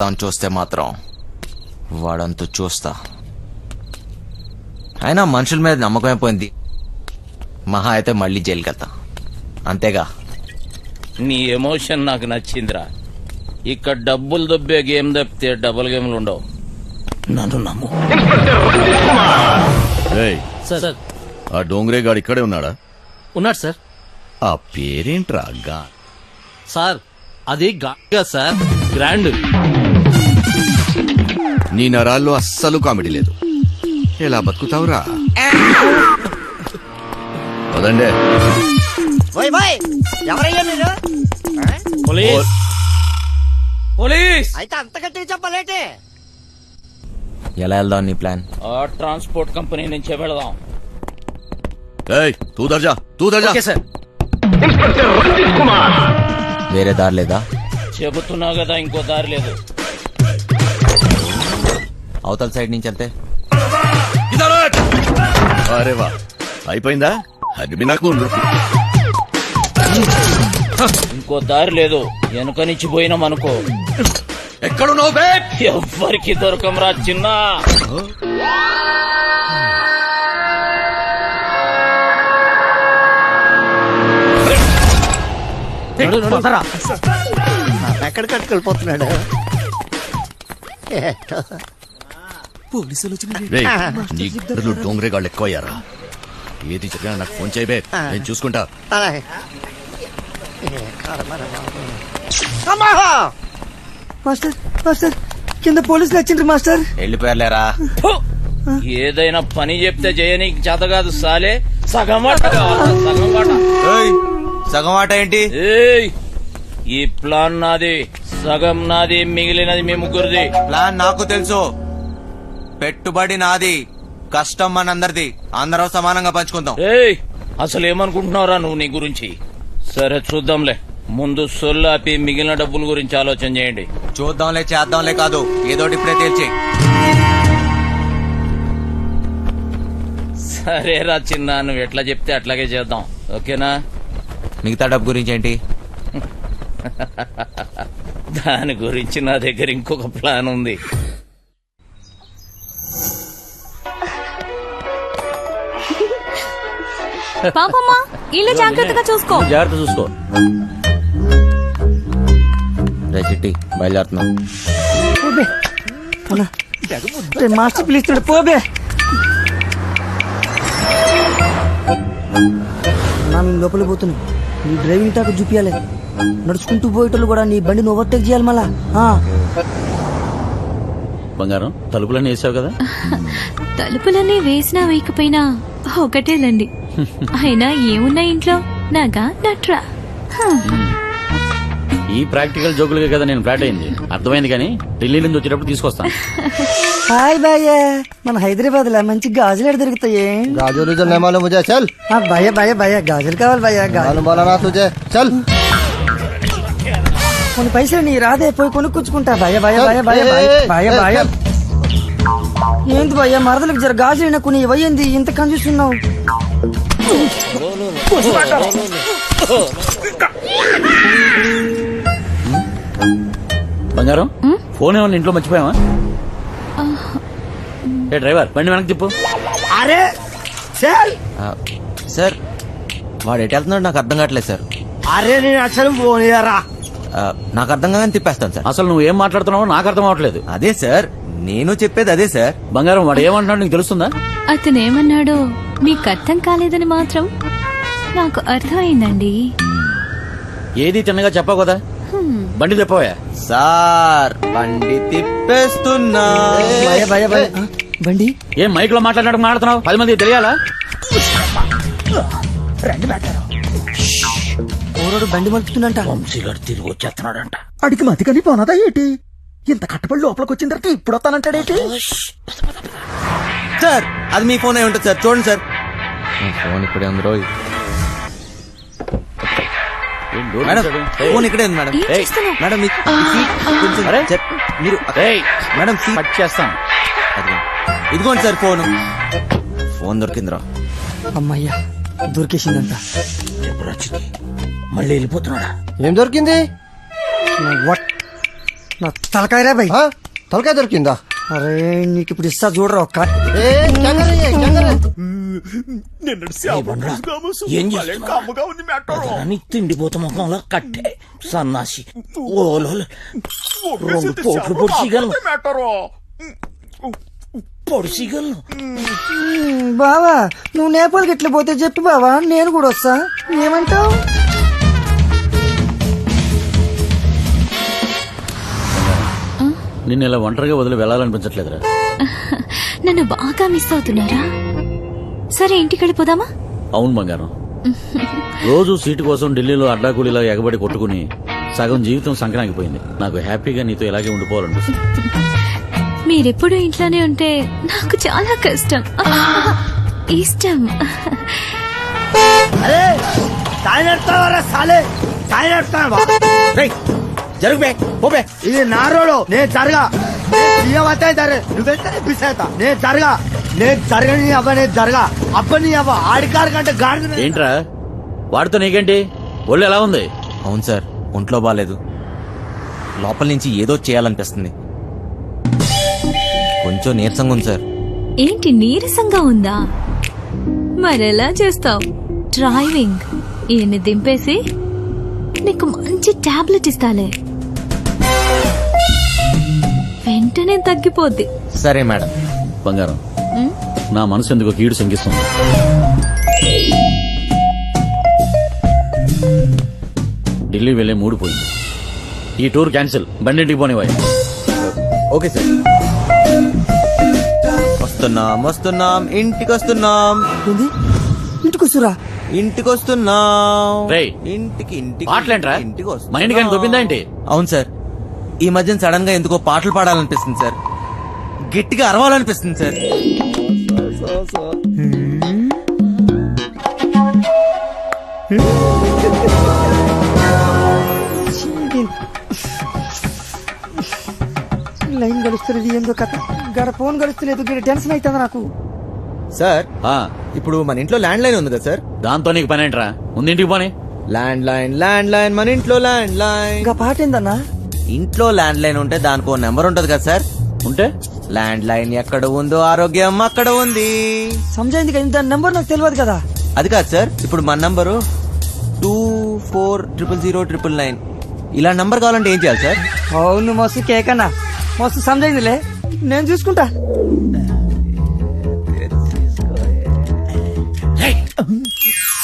తాను చూస్తే మాత్రం వాడంతూ చూస్తా. అయినా మనుషుల మీద నమ్మకం అయిపోయింది. మహా అయితే మళ్ళీ జైలుకి వెళ్తా, అంతేగా. నీ ఎమోషన్ నాకు నచ్చిందిరా. ఇక్కడ డబ్బులు దొబ్బే గేమ్ తప్పితే డబుల్ గేమ్లు ఉండవు. నన్ను నమ్ము. ఏయ్, సార్ ఆ డోంగ్రే గాడు ఇక్కడే ఉన్నాడా? ఉన్నాడు సార్. ఆ పేరేంట్రా? సార్ అది గా సార్, గ్రాండ్. నీ నరాల్లో అస్సలు కామెడీ లేదు. ఎలా బతుకుతావురా? వదండే. ఎవరయ్యా మీరు? Police police. అయితే అంత గట్టిగా చెప్పలేటే. ఎలా వెళ్దాం నీ ప్లాన్? ఆ ట్రాన్స్పోర్ట్ కంపెనీ నుంచే వెళదాం. ఏయ్, తూ దర్జా. Okay sir. వేరే దారి లేదా? చెబుతున్నా కదా, ఇంకో దారి లేదు. అవతల సైడ్ నుంచి అంతే. అరే వా, అయిపోయిందా? అది నాకు ఇంకో దారి లేదు. వెనుక నుంచి పోయినాం అనుకో, ఎక్కడున్నావు బే? ఎవ్వరికి దొరకంరా చిన్నా. ఎక్కడ కట్టుకెళ్ళిపోతున్నాడు? రేయ్, నీ ఇద్దరు డోంగ్రే గాళ్ళు ఎక్కువయ్యారా? ఏది జరిగినా నాకు ఫోన్ చేయబే, నేను చూసుకుంటా. అలాగే. మాస్టర్ మాస్టర్, కింద పోలీసులు వచ్చిండ్రు మాస్టర్. వెళ్ళిపోయారులేరా. ఫు! ఏదైనా పని చెప్తే చేయనీకి చేత కాదు సాలే. సగం వాట కావాలా? సగం వాట. ఏయ్, సగం ఆట ఏంటి? ఏయ్, ఈ ప్లాన్ నాది, సగం నాది, మిగిలినది మీ ముగ్గురిది. ప్లాన్ నాకు తెలుసు. పెట్టుబడి నాది, కష్టం మనందరిది. అందరం సమానంగా పంచుకుందాం. ఏయ్, అసలు ఏమనుకుంటున్నావురా నువ్వు నీ గురించి? సరే చూద్దాంలే. ముందు సొల్లాపి మిగిలిన డబ్బుల గురించి ఆలోచన చేయండి. చూద్దాంలే, చేద్దాంలే కాదు, ఏదోటి ఇప్పుడే తేల్చేయి. సరేరా చిన్న, నువ్వు ఎట్లా చెప్తే అట్లాగే చేద్దాం. ఓకేనా? మిగతా డబ్బు గురించి ఏంటి? దాని గురించి నా దగ్గర ఇంకొక ప్లాన్ ఉంది. పాపమ్మా, ఇల్లు జాగ్రత్తగా చూసుకో. జాగ్రత్త చూసుకో. రే చిట్టి, బయలుదేరుతున్నాం. మాస్టర్ పిలుస్తున్నాడు, పోబే. లోపలికి పోతున్నావు. నీ డ్రైవింగ్ టాక్ చూపించాలి. నడుచుకుంటూ పోయేటోళ్ళు కూడా నీ బండిని ఓవర్టేక్ చేయాలి మళ్ళా. బంగారం, తలుపులన్నీ వేసావు కదా? తలుపులన్నీ వేసినా వేయకపోయినా ఒకటేలండి. అయినా ఏమున్నా ఇంట్లో? నాగా నట్రా. ఈ ప్రాక్టికల్ జోకులుగా కదా నేను ఫ్లాట్ అయింది. అర్థమైంది, కానీ ఢిల్లీ నుంచి వచ్చేటప్పుడు తీసుకొస్తాను. హాయ్ భయ్య, మన హైదరాబాద్ లో మంచి గాజులు దొరుకుతాయి. गाजोली जो नहीं मालूम मुझे, चल। భయ్య భయ్య భయ్య గాజులు కావాలి భయ్య. मालूम बोला ना तुझे, चल। కొన్ని పైసలు నీ రాదే, పోయి కొనుక్కొచ్చుకుంటా. భయ్య భయ్య భయ్య భయ్య భయ్య భయ్య. ఏంటి భయ్య, మరదలకు జర గాజులు కొన్ని ఇవ్వయింది, ఇంత కన్ఫ్యూస్తున్నావు. బంగారం, ఫోన్ ఏమన్నా ఇంట్లో మర్చిపోయావా? ఏ డ్రైవర్, బండి వెనక్కి తిప్పు. అరే చల్. సార్, వాడు ఎటు వెళ్తున్నాడు నాకు అర్థం కావట్లేదు సార్. అరే నేను అసలు పోనీయరా. నాకు అర్థం కాగానే తిప్పేస్తాను సార్. అసలు నువ్వు ఏం మాట్లాడుతున్నావో నాకు అర్థం అవట్లేదు. అదే సార్, నేను చెప్పేది అదే సార్. బంగారం, వాడు ఏమంటున్నాడు నీకు తెలుస్తుందా? అతనేమన్నాడో మీకు అర్థం కాలేదని మాత్రం నాకు అర్థమైందండి. ఏది తిన్నగా చెప్పావు కదా. బండి తిప్పవా? సార్, బండి తిప్పేస్తున్నా. భయ భయ భయ. బండి ఏం మైక్ లో మాట్లాడినట్టు మాట్లాడుతున్నావు? 10 మంది తెలియాలా? ఊరోడు బండి మలుపుతుందంట. వంశీగాడు తిరిగి వచ్చేస్తున్నాడంట. అడిగి మతికని పోనదా ఏంటి? ఇంత కట్టబడి లోపలికి వచ్చిన తర్వాత ఇప్పుడు వస్తానంటాడేంటి? సార్, అది మీ ఫోన్ అయి ఉంటుంది సార్, చూడండి సార్. ఫోన్ ఇక్కడే ఉంది రోయ్. మేడం, ఫోన్ ఇక్కడే ఉంది మేడం. ఏం చేస్తున్నావ్? మేడం, మీ సీట్ కొంచెం అరే, మీరు మేడం సీట్ కట్ చేస్తాను. ఇదిగోండి సార్ ఫోన్. ఫోన్ దొరికిందిరా. అమ్మయ్యా, దొరికేసిందంట. మళ్ళీ వెళ్ళిపోతున్నాడా? ఏం దొరికింది? నా తలకాయరా భయ్. हाँ तलका दొరికిందా? అరే నీకు ఇప్పుడు ఇస్తా చూడరా ఒక్క. ఏ क्या कर रही है क्या कर रही है? ఏం చేస్తున్నావు? నీ తిండిపోత ముఖంలో కట్టే సన్నాసి ఓలో 2 కోట్లు పొడిసిగలను బావా నువ్వు నేపాల్కి ఎట్లా పోతే చెప్పు బావా, నేను కూడా వస్తా. ఏమంటావు? నిన్ను ఇలా ఒంటరిగా వదిలి వెళ్ళాలనిపించట్లేదురా. నన్ను బాగా మిస్ అవుతున్నారా? సరే ఇంటికి వెళ్ళిపోదామా? అవును బంగారం, రోజు సీటు కోసం ఢిల్లీలో అడ్డాకూలీలా ఎగబడి కొట్టుకుని సగం జీవితం సంక్రాంతిపోయింది. నాకు హ్యాపీగా నీతో ఇలాగే ఉండిపోవాలనిపిస్తుంది. మీరెప్పుడు ఇంట్లోనే ఉంటే నాకు చాలా కష్టం. ఇష్టం. అరే సాయనెడతావరా సాలే, సాయనెడతావా? జరుగు పోబే. ఇది నా రోడ్, నేను జరగా నువ్వెంటే పిసేత నేను జరగా, నేను జరగని అవ్వ, నేను జరగా అబ్బని అవ్వ ఆడికారు కంటే గాడి. ఏంట్రా వాడితో నీకేంటి? ఒళ్ళు ఎలా ఉంది? అవును సార్, ఒంట్లో బాగాలేదు. లోపల నుంచి ఏదో చేయాలనిపిస్తుంది. కొంచెం నీరసంగా ఉంది సార్. ఏంటి నీరసంగా ఉందా? మరెలా చేస్తావు? డ్రైవింగ్ ఈయన్ని దింపేసి నీకు మంచి టాబ్లెట్ ఇస్తాలే, వెంటనే తగ్గిపోద్ది. సరే మేడం. బంగారం, నా మనసు ఎందుకో కీడు శంకిస్తుంది. ఢిల్లీ వెళ్లే మూడు పోయింది. ఈ టూర్ క్యాన్సిల్, బండింటికి పోనివ్వాలి. Okay sir. వస్తున్నాం ఇంటికి వస్తున్నాం. ఏంది? ఇంటికి వస్తురా? ఇంటికి వస్తున్నాం. రేయ్, ఇంటికి పాటలేంట్రా? ఇంటికి మా ఇంటికి ఆయన దొబ్బిందా ఏంటి? అవును సార్, ఈ మధ్యన సడన్ గా ఎందుకో పాటలు పాడాలనిపిస్తుంది సార్, గట్టిగా అరవాలనిపిస్తుంది సార్. లైన్ గడుస్తున్నది ఏందో కథ, గడ ఫోన్ గడుస్తలేదు, గడ టెన్షన్ అవుతుంది నాకు. సార్ ఆ, ఇప్పుడు మన ఇంట్లో ల్యాండ్ లైన్ ఉంది కదా సార్? దాంతో నీకు పని ఏంట్రా? ముందు ఇంటికి పోనీ. ల్యాండ్ లైన్ మన ఇంట్లో ల్యాండ్ లైన్. ఇంకా పాట ఏందన్నా? ఇంట్లో ల్యాండ్ లైన్ ఉంటే దానికి నెంబర్ ఉంటది కదా సార్? ఉంటే ల్యాండ్ లైన్ ఎక్కడ ఉందో ఆరోగ్యం అక్కడ ఉంది. సమజైంది కదా, దాని నెంబర్ నాకు తెలియదు కదా. అది కాదు సార్, ఇప్పుడు మన నంబరు 240009. ఇలా నంబర్ కావాలంటే ఏం చేయాలి సార్? అవును మస్తు కేకన్నా, మస్తు సమజైందిలే, నేను చూసుకుంటా.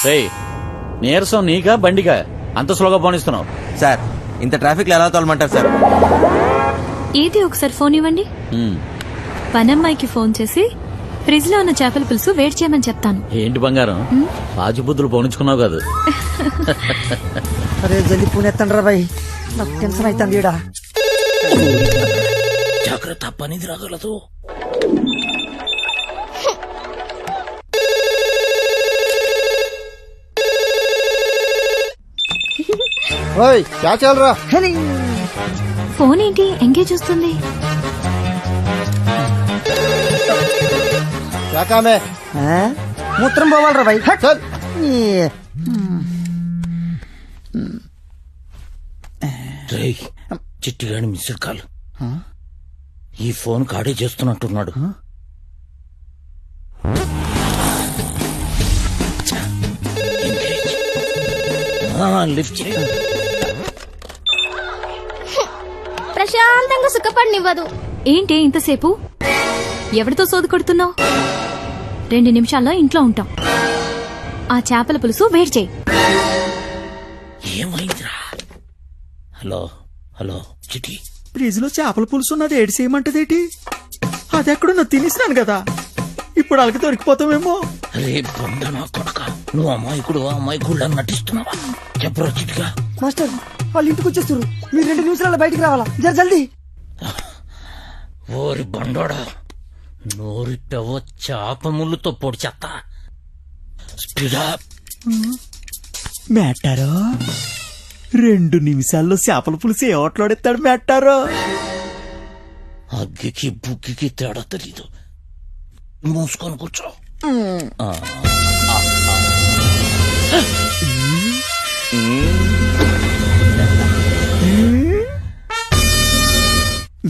రేయ్, నీరసం నీకా బండికా అంత స్లోగా పోనిస్తున్నావు? సార్ ఇంత ట్రాఫిక్ లో ఎలా తోలమంటారు సార్? ఏది ఒకసారి ఫోన్ ఇవ్వండి. ఉమ్, పనమ్మాయికి ఫోన్ చేసి ఫ్రిడ్జ్ లో ఉన్న చేపల పులుసు వేడి చేయమని చెప్తాను. ఏంటి బంగారం, రాజబుద్ధులు పోనించుకున్నావు కాదు? అరే జల్ది పూనెత్తండి రా బాయ్, నాకు టెన్షన్ అవుతుంది ఈడ. జాగ్రత్త, పనిది రాగలదు. ओए क्या चल रहा? ఫోన్ ఏంటి ఎంగేజ్ వస్తుంది? क्या काम है? మూత్రం పోవాలరా బాయ్. चल. రేయ్, చిట్టిగాని మిస్డ్ కాల్. ఈ ఫోన్ కాడే చేస్తున్నట్టున్నాడు. లిఫ్ట్ చేయి. ప్రశాంతంగా సుఖపడినివ్వదు. ఏంటి ఇంతసేపు? ఎవరితో సోది కొడుతున్నావు? 2 నిమిషాల్లో ఇంట్లో ఉంటాం. ఆ చేపల పులుసు వేడి చేయి. ఏమైందిరా? హలో హలో చిటి, ఫ్రిజ్ లో చేపల పులుసు ఉన్నది ఏడు చేయమంటదేటి? అది ఎక్కడున్నా తినేసినాను కదా, ఇప్పుడు అలాగే దొరికిపోతామేమో. రే బండ నా కొడక, నువ్వు అమాయకుడు అమాయకుడు నటిస్తున్నావా? చెప్పరా చిటిగా. మాస్టర్ వాళ్ళు ఇంటికి వచ్చేస్తారు, మీరు 2 నిమిషాల్లో బయటికి రావాలా, జర జల్దీ. ఓరి బండోడా, నోరిట్టవ చేప ముళ్ళుతో పొడి చెత్త. స్పీడా. మేటారో 2 నిమిషాల్లో చేపల పులుసు ఏ ఓట్లాడేస్తాడు మేటారో? అగ్గికి బుగ్గికి తేడా తెలీదు. మూసుకొని కూర్చో.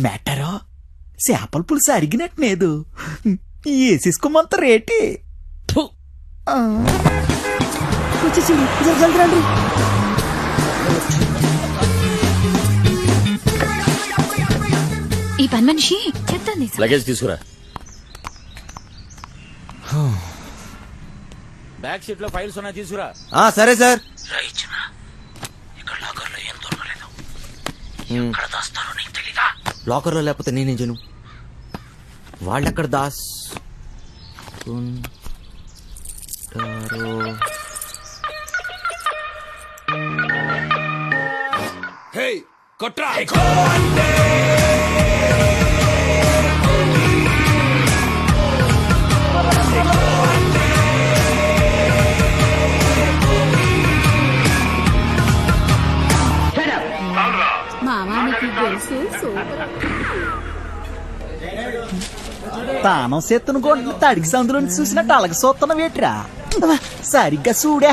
మెట్టరో చేపల పులుసు అరిగినట్టు లేదు వేసేసుకోమంత రేటి ఫు, వచ్చేసింది జర జల్ది రండి ఈ పని మనిషి చెప్తాను లగేజ్ తీసుకురా. బ్యాక్ సీట్ లో ఫైల్స్ ఉన్నాయి, తీసుకురా. సరే సార్. లాకర్ లో లేకపోతే నేనేం చేయను. వాళ్ళెక్కడ దాస్ తానం సెత్తును కొండ తడికి సందులో చూసినట్టు అలగ సోత్తన వేట్రా సరిగ్గా చూడే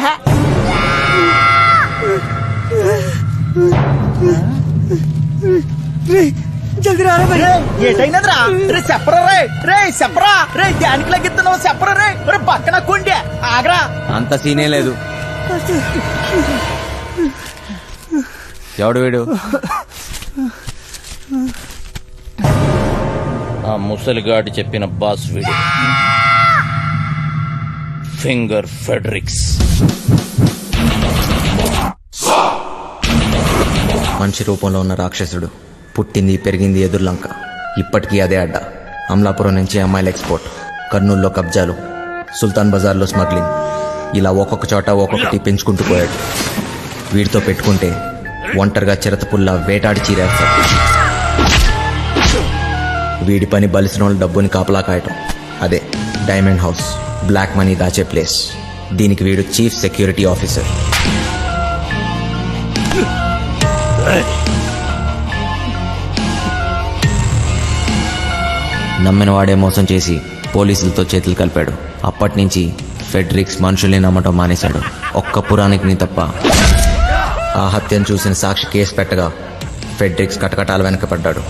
జల్ది రారా భయ్ ఏటైనదిరా రే చెప్పరా రే చెప్పరా రే దానికి లగిస్తున్నావు చెప్పరా రే పక్కన కొండే ఆగరా. అంత సీనే లేదు. ఎవడు వీడు? ఆ ముసలిగాడి చెప్పిన బాస్ వీడు, ఫింగర్ ఫెడరిక్స్. మనిషి రూపంలో ఉన్న రాక్షసుడు, పుట్టింది పెరిగింది ఎదుర్లంక, ఇప్పటికీ అదే అడ్డ. అమలాపురం నుంచి అమ్మాయిల ఎక్స్పోర్ట్, కర్నూలులో కబ్జాలు, సుల్తాన్ బజార్లో స్మగ్లింగ్, ఇలా ఒక్కొక్క చోట ఒక్కొక్కటి పెంచుకుంటూ పోయాడు. వీడితో పెట్టుకుంటే ఒంటరిగా చిరతపుల్లా వేటాడి చీరేస్తాడు. వీడి పని బలిసిన వాళ్ళ డబ్బుని కాపలా కాయటం. అదే డైమండ్ హౌస్, బ్లాక్ మనీ దాచే ప్లేస్. దీనికి వీడు చీఫ్ సెక్యూరిటీ ఆఫీసర్. నమ్మిన వాడే మోసం చేసి పోలీసులతో చేతులు కలిపాడు. అప్పటి నుంచి ఫెడ్రిక్స్ మనుషుల్ని నమ్మటం మానేశాడు. ఒక్క పురాణికిని తప్ప. ఆ హత్యను చూసిన సాక్షి కేసు పెట్టగా ఫెడ్రిక్స్ కటకటాల వెనకపడ్డాడు.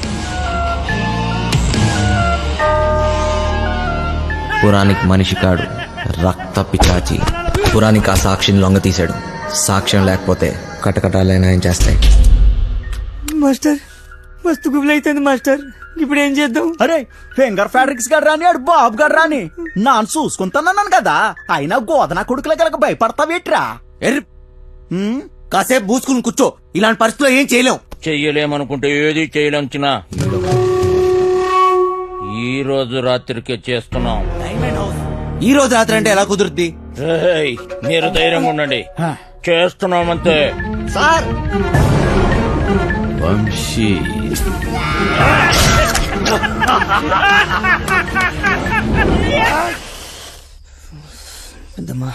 పురాణిక్ మనిషి కాడు, రక్త పిచాచి. పురాణిక్ ఆ సాక్షిని లొంగతీశాడు. సాక్ష్యం లేకపోతే కటకటాలైనా ఏం చేస్తాయి. మాస్టర్ మస్తు గుబులు అవుతుంది మాస్టర్, ఇప్పుడు ఏం చేద్దాం? అరే ఫింగర్ ఫ్యాడ్రిక్స్ గడ్ రాని ఆడు బాబు గడ్ రాని నాన్న చూసుకుంటానన్నాను కదా, అయినా గోదనా కొడుకులకి భయపడతావేట్రా? కాసేపు బూసుకుని కూర్చో, ఇలాంటి పరిస్థితుల్లో ఏం చేయలేం. చెయ్యలేమనుకుంటే ఏది చేయలేంచినా ఈ రోజు రాత్రికే చేస్తున్నాం. ఈ రోజు రాత్రి అంటే ఎలా కుదురుద్ది? రేయ్, మీరు ధైర్యంగా ఉండండి, చేస్తున్నామంతే. సార్ వంశీ పెద్దమ్మా